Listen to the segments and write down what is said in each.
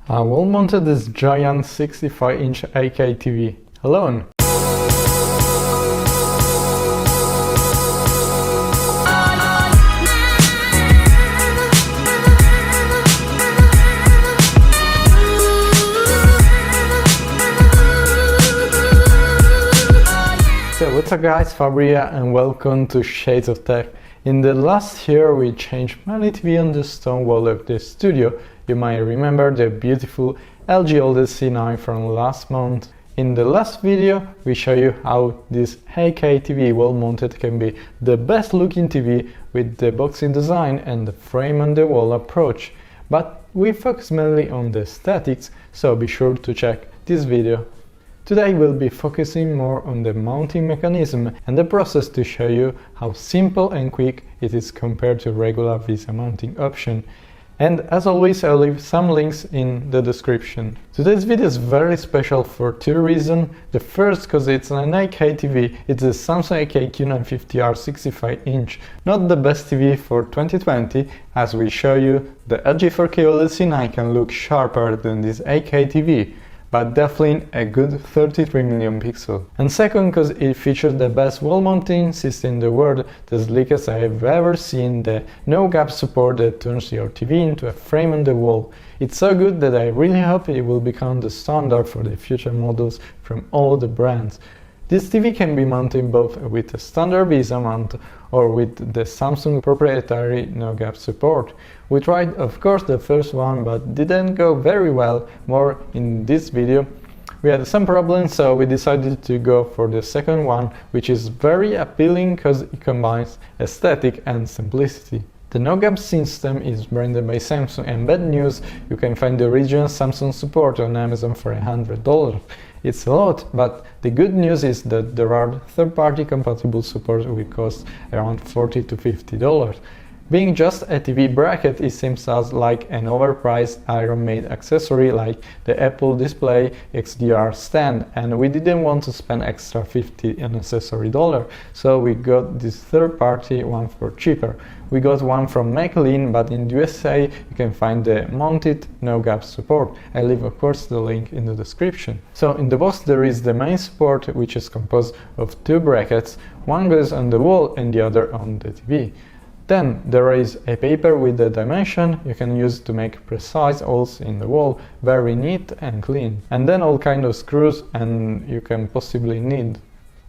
I will mount this giant 65-inch 8K TV alone. So what's up guys, Fabria and welcome to Shades of Tech. In the last year we changed many TV on the stone wall of the studio. You might remember the beautiful LG OLED C9 from last month. In the last video we show you how this 8K TV wall mounted can be the best looking TV with the boxy design and the frame on the wall approach. But we focus mainly on the aesthetics, so be sure to check this video. Today we'll be focusing more on the mounting mechanism and the process to show you how simple and quick it is compared to regular VESA mounting option. And as always, I'll leave some links in the description. Today's video is very special for two reasons. The first, because it's an 8K TV, it's a Samsung Q950R 65-inch. Not the best TV for 2020, as we show you, the LG 4K OLED C9 can look sharper than this 8K TV. But definitely a good 33 million pixels. And second, because it features the best wall mounting system in the world, the sleekest I have ever seen, the no gap support that turns your TV into a frame on the wall. It's so good that I really hope it will become the standard for the future models from all the brands. This TV can be mounted both with a standard VESA mount or with the Samsung proprietary no-gap support. We tried of course the first one but didn't go very well, more in this video. We had some problems, so we decided to go for the second one, which is very appealing because it combines aesthetic and simplicity. The no-gap system is branded by Samsung, and bad news, you can find the original Samsung support on Amazon for $100. It's a lot, but the good news is that there are third-party compatible support which cost around $40 to $50. Being just a TV bracket, it seems us like an overpriced iron-made accessory like the Apple Display XDR stand, and we didn't want to spend extra $50 unnecessary dollar, so we got this third-party one for cheaper. We got one from McLean, but in the USA you can find the mounted no-gap support. I leave of course the link in the description. So in the box there is the main support, which is composed of two brackets. One goes on the wall and the other on the TV. Then there is a paper with the dimension you can use to make precise holes in the wall, very neat and clean. And then all kind of screws and you can possibly need.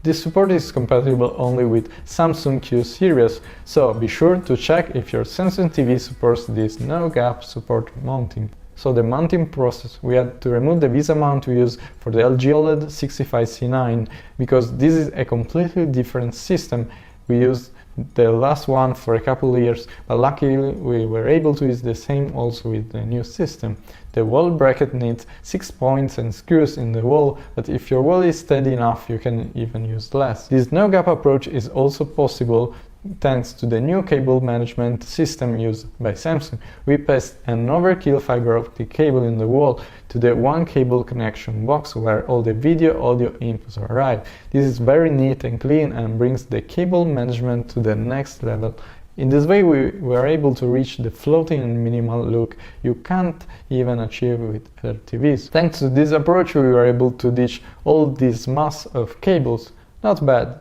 This support is compatible only with Samsung Q series, so be sure to check if your Samsung TV supports this no-gap support mounting. So the mounting process, we had to remove the VESA mount we use for the LG OLED 65C9 because this is a completely different system. We used the last one for a couple of years, but luckily we were able to use the same also with the new system. The wall bracket needs 6 points and screws in the wall, but if your wall is steady enough you can even use less. This no-gap approach is also possible thanks to the new cable management system used by Samsung. We passed an overkill fiber optic cable in the wall to the one cable connection box where all the video audio inputs arrive. This is very neat and clean and brings the cable management to the next level. In this way we were able to reach the floating and minimal look you can't even achieve with other TVs. Thanks to this approach we were able to ditch all this mass of cables. Not bad.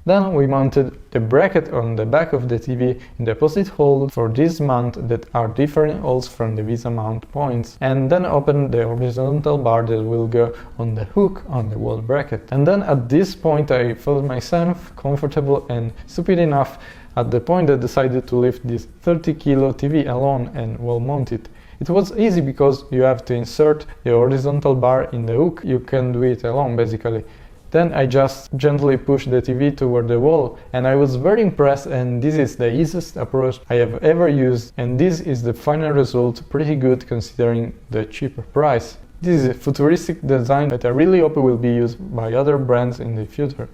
Then we mounted the bracket on the back of the TV in the opposite hole for this mount that are different holes from the VESA mount points, and then opened the horizontal bar that will go on the hook on the wall bracket. And then at this point I felt myself comfortable and stupid enough at the point I decided to lift this 30 kilo TV alone and wall mount it. It was easy because you have to insert the horizontal bar in the hook, you can do it alone basically. Then I just gently pushed the TV toward the wall and I was very impressed, and this is the easiest approach I have ever used, and this is the final result, pretty good considering the cheaper price. This is a futuristic design that I really hope will be used by other brands in the future.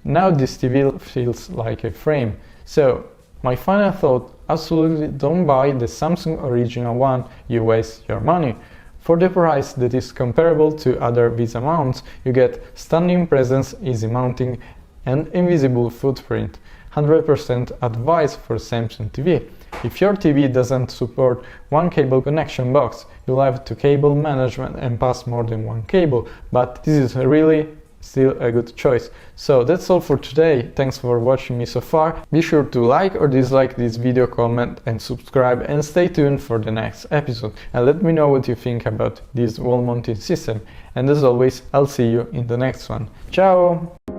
Now this TV feels like a frame. So my final thought, absolutely don't buy the Samsung original one, you waste your money. For the price that is comparable to other VESA mounts, you get standing presence, easy mounting and invisible footprint. 100% advice for Samsung TV. If your TV doesn't support one cable connection box, you'll have to cable management and pass more than one cable, but this is really still a good choice. So that's all for today. Thanks for watching me so far. Be sure to like or dislike this video, comment and subscribe, and stay tuned for the next episode. And let me know what you think about this wall mounting system. And as always, I'll see you in the next one. Ciao!